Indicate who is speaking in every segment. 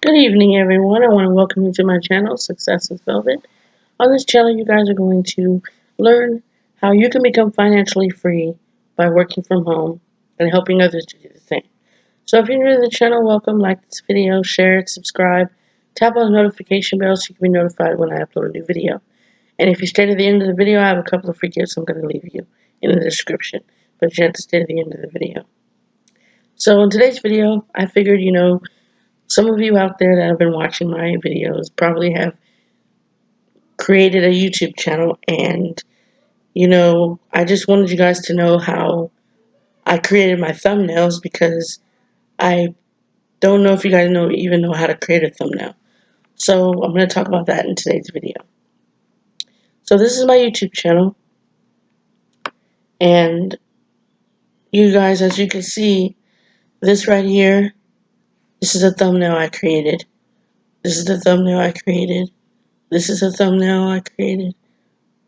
Speaker 1: Good evening, everyone. I want to welcome you to my channel, Success with Velvet. On this channel, you guys are going to learn how you can become financially free by working from home and helping others to do the same. So if you're new to the channel, welcome, like this video, share it, subscribe, tap on the notification bell so you can be notified when I upload a new video. And if you stay to the end of the video, I have a couple of free gifts I'm going to leave you in the description, but you have to stay to the end of the video. So in today's video, I figured, some of you out there that have been watching my videos probably have created a YouTube channel, and I just wanted you guys to know how I created my thumbnails, because I don't know if you guys even know how to create a thumbnail. So I'm going to talk about that in today's video. So this is my YouTube channel, and you guys, as you can see, this right here, this is a thumbnail I created. This is the thumbnail I created. This is a thumbnail I created.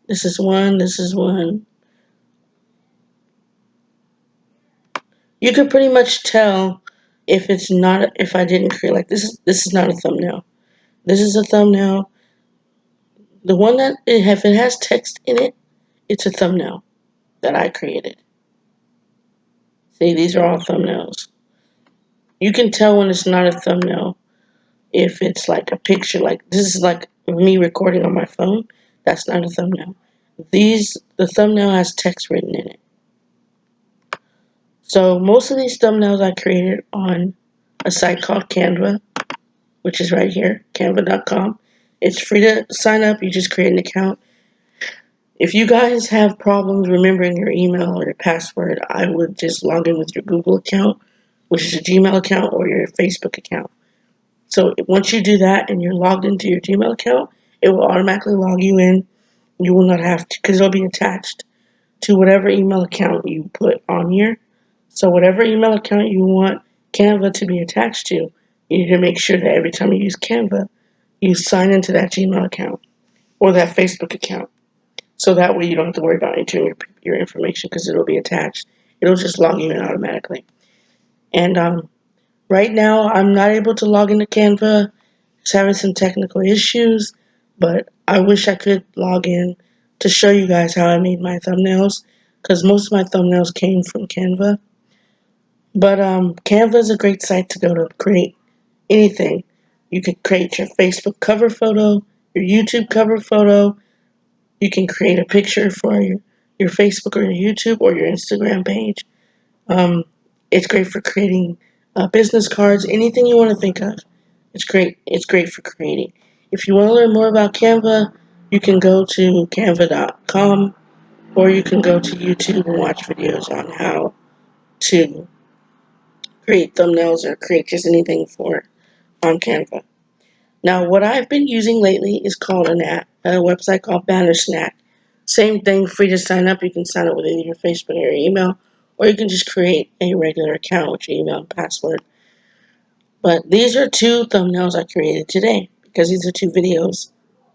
Speaker 1: This is one. This is one. You could pretty much tell if I didn't create, like, this is not a thumbnail. This is a thumbnail. The one that if it has text in it, it's a thumbnail that I created. See, these are all thumbnails. You can tell when it's not a thumbnail if it's like a picture, like this is like me recording on my phone. That's not a thumbnail. The thumbnail has text written in it. So most of these thumbnails I created on a site called Canva, which is right here, canva.com. It's free to sign up. You just create an account. If you guys have problems remembering your email or your password, I would just log in with your Google account, which is a Gmail account, or your Facebook account. So once you do that and you're logged into your Gmail account, it will automatically log you in. You will not have to, because it'll be attached to whatever email account you put on here. So whatever email account you want Canva to be attached to, you need to make sure that every time you use Canva, you sign into that Gmail account or that Facebook account. So that way you don't have to worry about entering your information, because it'll be attached. It'll just log you in automatically. And right now, I'm not able to log into Canva. It's having some technical issues, but I wish I could log in to show you guys how I made my thumbnails, because most of my thumbnails came from Canva. But Canva is a great site to go to create anything. You can create your Facebook cover photo, your YouTube cover photo. You can create a picture for your Facebook or your YouTube or your Instagram page. It's great for creating business cards, anything you want to think of. It's great. It's great for creating. If you want to learn more about Canva, you can go to canva.com, or you can go to YouTube and watch videos on how to create thumbnails or create just anything on Canva. Now, what I've been using lately is called a website called Bannersnap. Same thing, free to sign up. You can sign up with either your Facebook or your email, or you can just create a regular account with your email and password. But these are two thumbnails I created today, because these are two videos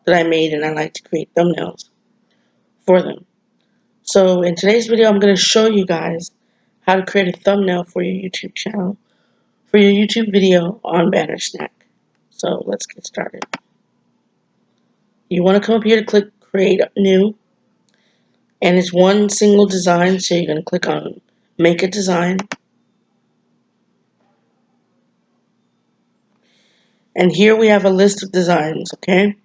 Speaker 1: that I made, and I like to create thumbnails for them. So in today's video, I'm going to show you guys how to create a thumbnail for your YouTube channel, for your YouTube video on Bannersnap. So let's get started. You want to come up here to click Create New, and it's one single design, so you're going to click on Make a Design. And here we have a list of designs, okay?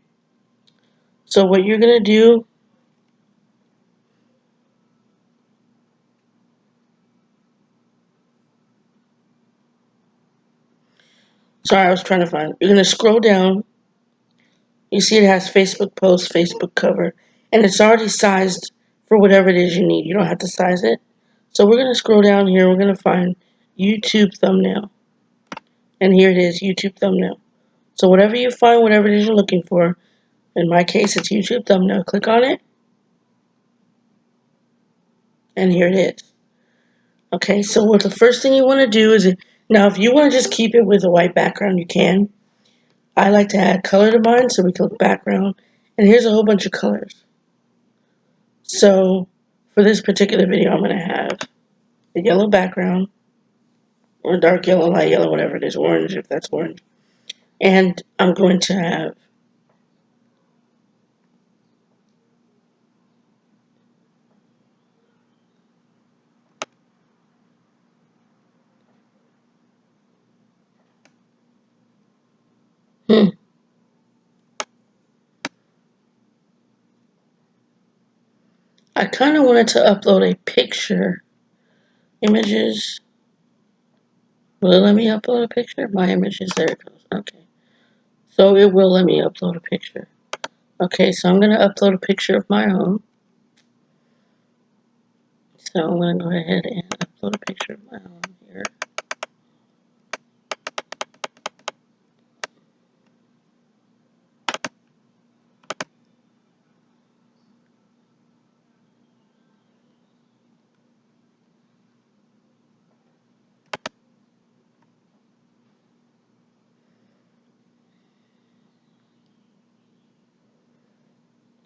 Speaker 1: So what you're going to do, sorry, I was trying to find, you're going to scroll down. You see it has Facebook post, Facebook cover, and it's already sized for whatever it is you need. You don't have to size it. So we're going to scroll down here. We're going to find YouTube thumbnail. And here it is, YouTube thumbnail. So whatever you find, whatever it is you're looking for, in my case, it's YouTube thumbnail. Click on it. And here it is. Okay, so what the first thing you want to do is, now if you want to just keep it with a white background, you can. I like to add color to mine, so we click background. And here's a whole bunch of colors. So for this particular video, I'm going to have the yellow background, or dark yellow, light yellow, whatever it is, orange if that's orange. And I'm going to have I kind of wanted to upload a picture. Images. Will it let me upload a picture? My images, there it goes. Okay. So it will let me upload a picture. Okay, so I'm going to upload a picture of my own. So I'm going to go ahead and upload a picture of my own here.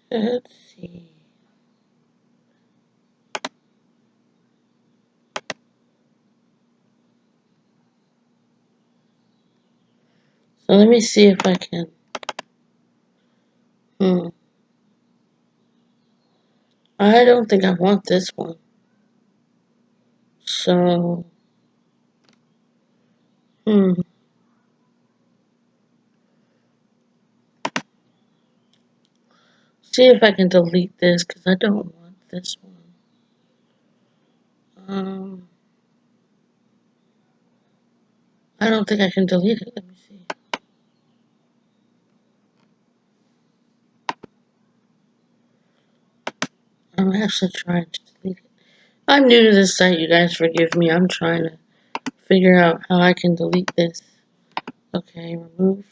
Speaker 1: Let's see. So let me see if I can. I don't think I want this one. So, see if I can delete this because I don't want this one. I don't think I can delete it. Let me see. I'm actually trying to delete it. I'm new to this site, you guys forgive me. I'm trying to figure out how I can delete this. Okay, remove.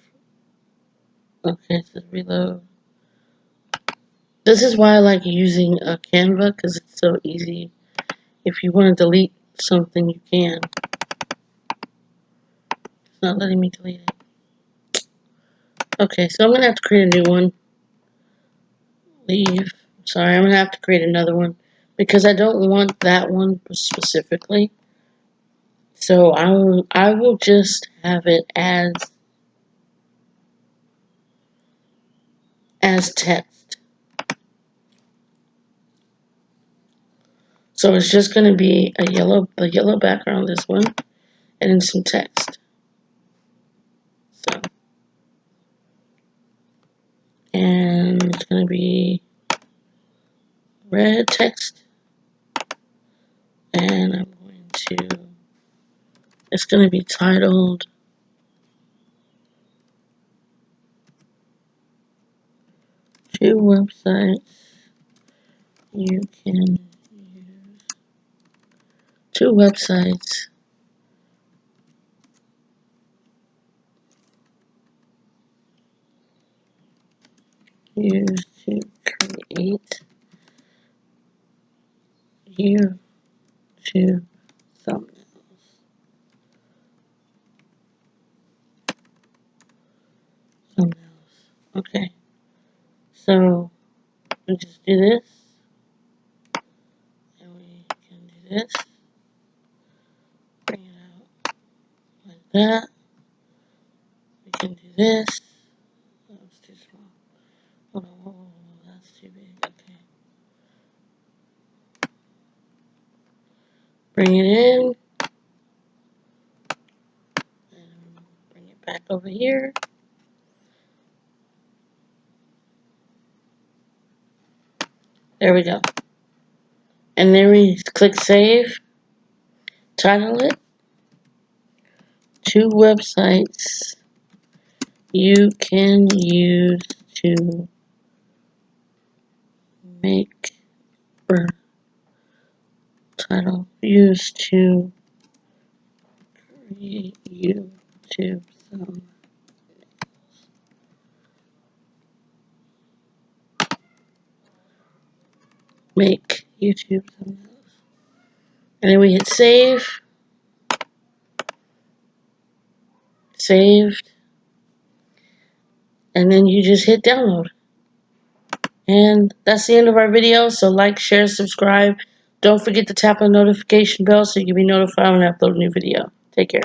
Speaker 1: Okay, so reload. This is why I like using Canva because it's so easy. If you want to delete something, you can. It's not letting me delete it. Okay, so I'm going to have to create a new one. Leave. Sorry, I'm going to have to create another one because I don't want that one specifically. So I will just have it as text. So it's just going to be a yellow background, this one, and then some text. So, and it's going to be red text, and I'm going to, it's going to be titled "2 websites you can use." 2 websites used to create YouTube thumbnails. Okay, so we just do this, and we can do this, bring it out like that. We can do this. Oh, that's too small. Hold on, whoa, that's too big. Okay. Bring it in, and bring it back over here. There we go. And then we click save, title it, 2 websites you can use to make, or title, use to create YouTube thumbnails. Make YouTube thumbnails. And then we hit save, saved, and then you just hit download. And that's the end of our video. So like, share, subscribe. Don't forget to tap on the notification bell so you can be notified when I upload a new video. Take care.